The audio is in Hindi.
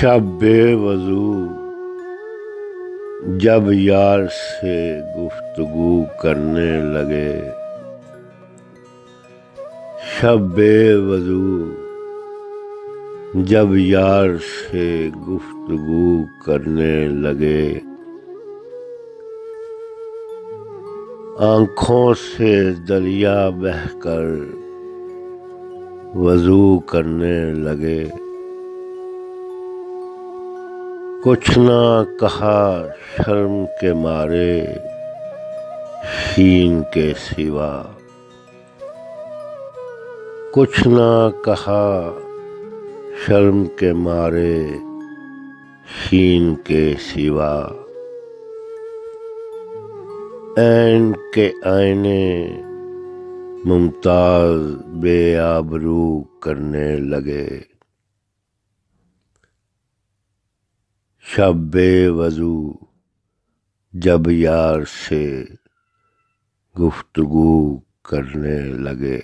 शब बेवजू जब यार से गुफ्तगू करने लगे, शब बेवजू जब यार से गुफ्तगू करने लगे, आँखों से दरिया बहकर वज़ू करने लगे। कुछ ना कहा शर्म के मारे शीन के सिवा, कुछ ना कहा शर्म के मारे शीन के सिवा। ऐन के आईने मुमताज बेआबरू करने लगे, शब बेवजू जब यार से गुफ्तगू करने लगे।